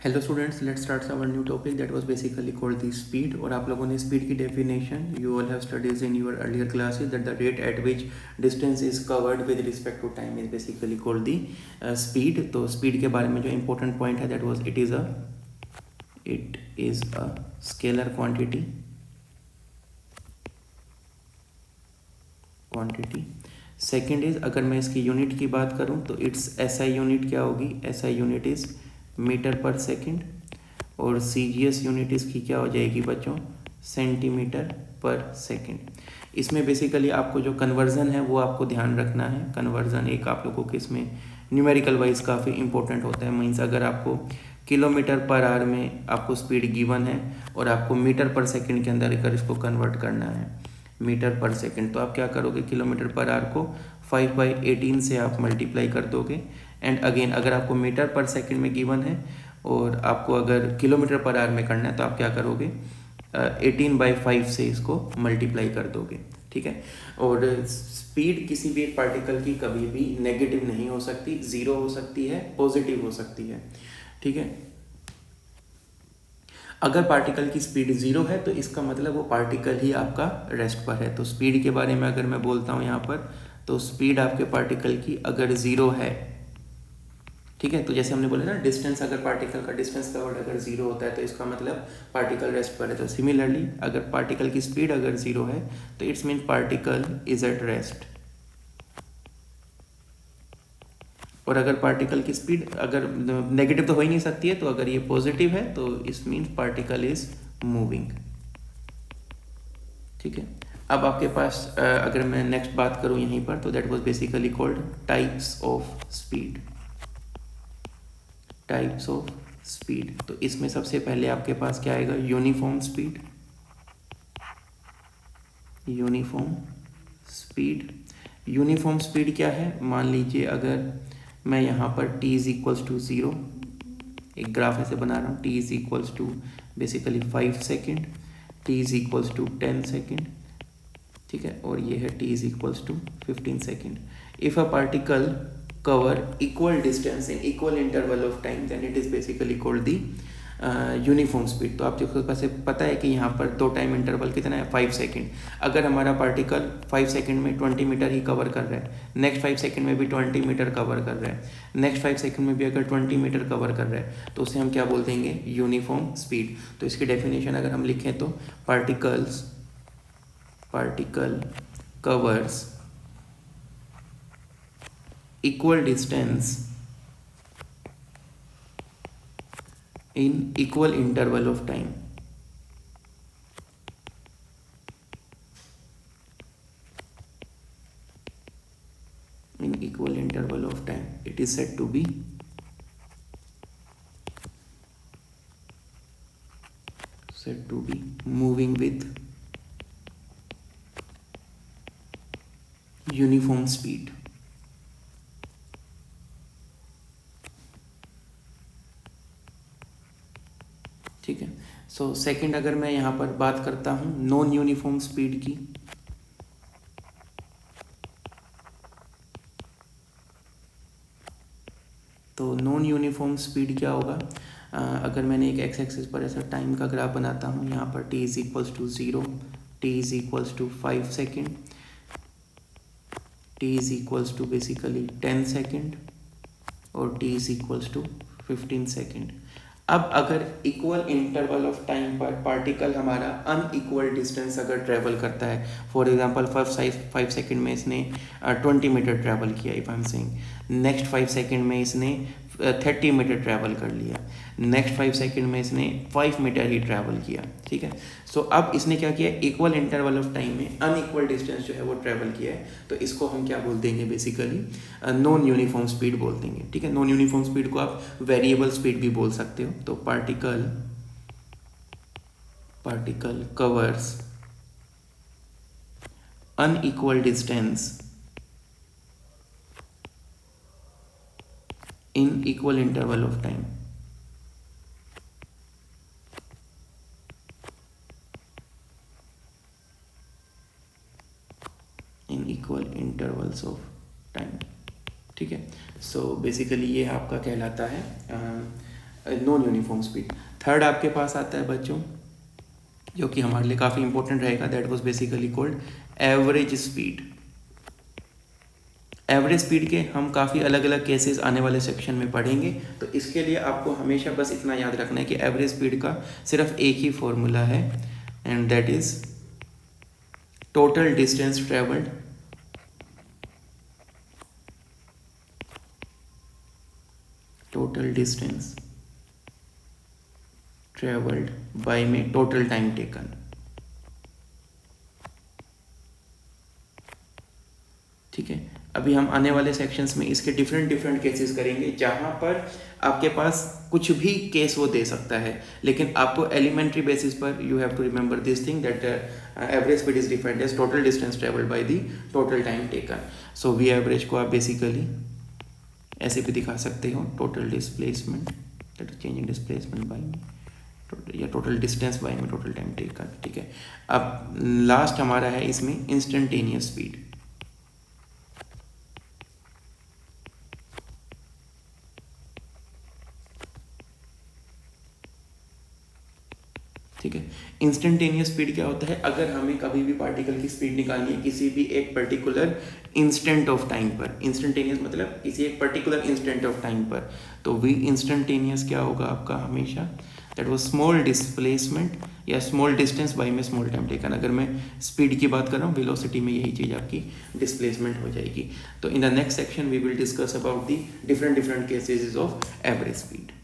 Hello students, let's start our new topic that was basically called the speed. और आप लोगों ने speed की definition you all have studies in your earlier classes that the rate at which distance is covered with respect to time is basically called the speed. तो speed के बारे में जो इंपॉर्टेंट पॉइंट है that was it is a scalar quantity. Second is, अगर मैं इसकी unit की बात करूं तो इट्स एसआई यूनिट क्या होगी? एसआई यूनिट इज मीटर पर सेकेंड। और सीजीएस यूनिट इसकी क्या हो जाएगी बच्चों? सेंटीमीटर पर सेकेंड। इसमें बेसिकली आपको जो कन्वर्जन है वो आपको ध्यान रखना है। कन्वर्जन एक आप लोगों के इसमें न्यूमेरिकल वाइज काफ़ी इंपॉर्टेंट होता है। मीन्स अगर आपको किलोमीटर पर आवर में आपको स्पीड गिवन है और आपको मीटर पर सेकेंड के अंदर अगर इसको कन्वर्ट करना है मीटर पर सेकेंड, तो आप क्या करोगे? किलोमीटर पर आवर को 5/18 से आप मल्टीप्लाई कर दोगे। एंड अगेन अगर आपको मीटर पर सेकेंड में गिवन है और आपको अगर किलोमीटर पर आवर में करना है तो आप क्या करोगे? 18/5 से इसको मल्टीप्लाई कर दोगे। ठीक है। और स्पीड किसी भी एक पार्टिकल की कभी भी नेगेटिव नहीं हो सकती, जीरो हो सकती है, पॉजिटिव हो सकती है। ठीक है। अगर पार्टिकल की स्पीड जीरो है तो इसका मतलब वो पार्टिकल ही आपका रेस्ट पर है। तो स्पीड के बारे में अगर मैं बोलता हूँ यहाँ पर, तो स्पीड आपके पार्टिकल की अगर जीरो है, ठीक है, तो जैसे हमने बोला ना डिस्टेंस, अगर पार्टिकल का डिस्टेंस कवर्ड अगर जीरो होता है तो इसका मतलब पार्टिकल रेस्ट पर है। तो सिमिलरली अगर पार्टिकल की स्पीड अगर जीरो है तो it's mean particle is at rest. और अगर पार्टिकल की स्पीड अगर नेगेटिव तो हो ही नहीं सकती है, तो अगर ये पॉजिटिव है तो इस मीन्स पार्टिकल इज मूविंग। ठीक है। अब आपके पास अगर मैं नेक्स्ट बात करूं यहीं पर, तो that was basically called types of speed. Types of speed, तो इसमें सबसे पहले आपके पास क्या आएगा? Uniform speed. Uniform speed, uniform speed क्या है? मान लीजिए अगर मैं यहाँ पर t इज इक्वल्स टू 0, एक ग्राफ ऐसे बना रहा हूँ, t is equals to basically 5 second, t is equals to 10 second, ठीक है, और ये है t is equals to 15 second. If a particle cover equal distance in equal interval of time then it is basically called the uniform speed. तो आप देखो पास पता है कि यहाँ पर दो टाइम इंटरवल कितना है? 5 सेकेंड। अगर हमारा पार्टिकल 5 सेकेंड में 20 मीटर ही कवर कर रहा है, नेक्स्ट 5 सेकेंड में भी 20 मीटर कवर कर रहा है, नेक्स्ट 5 सेकेंड में भी अगर 20 मीटर कवर कर रहा है, तो उसे हम क्या बोल देंगे? Uniform speed. तो इसकी डेफिनेशन अगर हम लिखें तो particle covers equal distance in equal interval of time. In equal interval of time, it is said to be moving with uniform speed. ठीक है। सो सेकंड अगर मैं यहाँ पर बात करता हूँ नॉन यूनिफॉर्म स्पीड की, तो नॉन यूनिफॉर्म स्पीड क्या होगा? अगर मैंने एक एक्स एक्सिस पर ऐसा टाइम का ग्राफ बनाता हूँ, यहाँ पर t is equals to 0, t is equals to 5 second, t is equals to basically 10 second और t is equals to 15 second. अब अगर इक्वल इंटरवल ऑफ टाइम पर पार्टिकल हमारा अनइक्वल डिस्टेंस अगर ट्रेवल करता है, फॉर एग्जांपल फर्स्ट 5 सेकेंड में इसने 20 मीटर ट्रैवल किया, if I am saying, next 5 second में इसने 30 मीटर ट्रैवल कर लिया, नेक्स्ट 5 सेकेंड में इसने 5 मीटर ही ट्रैवल किया। ठीक है। सो अब इसने क्या किया? इक्वल इंटरवल ऑफ टाइम में अनइक्वल डिस्टेंस जो है वो ट्रैवल किया है, तो इसको हम क्या बोल देंगे? बेसिकली नॉन यूनिफॉर्म स्पीड बोल देंगे। ठीक है। नॉन यूनिफॉर्म स्पीड को आप वेरिएबल स्पीड भी बोल सकते हो। तो particle covers unequal distance in equal interval of time. In equal intervals of time. ठीक है। सो बेसिकली ये आपका कहलाता है नॉन यूनिफॉर्म स्पीड। थर्ड आपके पास आता है बच्चों, जो कि हमारे लिए काफ़ी इंपॉर्टेंट रहेगा, that was basically called average speed. Average speed के हम काफ़ी अलग अलग केसेस आने वाले सेक्शन में पढ़ेंगे, तो इसके लिए आपको हमेशा बस इतना याद रखना है कि एवरेज स्पीड का सिर्फ एक ही फॉर्मूला है, and that is total distance travelled bye में टोटल टाइम टेकन। ठीक है, अभी हम आने वाले सेक्शंस में इसके डिफरेंट केसेस करेंगे, जहां पर आपके पास कुछ भी केस वो दे सकता है, लेकिन आपको एलिमेंट्री बेसिस पर you have to remember this thing that average speed is defined as total distance travelled by the total time taken. So we average को आप बेसिकली ऐसे भी दिखा सकते हो, total displacement that is change in displacement by या total distance by में total time taken. ठीक है, अब लास्ट हमारा है इसमें इंस्टेंटेनियस स्पीड। ठीक है, इंस्टेंटेनियस स्पीड क्या होता है, अगर हमें कभी भी पार्टिकल की स्पीड निकालनी है किसी भी एक पर्टिकुलर इंस्टेंट ऑफ टाइम पर, इंस्टेंटेनियस मतलब किसी एक पर्टिकुलर इंस्टेंट ऑफ टाइम पर, तो वी इंस्टेंटेनियस क्या होगा आपका हमेशा, दैट वाज स्मॉल डिस्प्लेसमेंट या स्मॉल डिस्टेंस बाय में स्मॉल टाइम टेकन। अगर मैं स्पीड की बात कर रहा हूँ, वेलोसिटी में यही चीज़ आपकी डिस्प्लेसमेंट हो जाएगी। तो in the next section we will discuss about the different cases of average speed.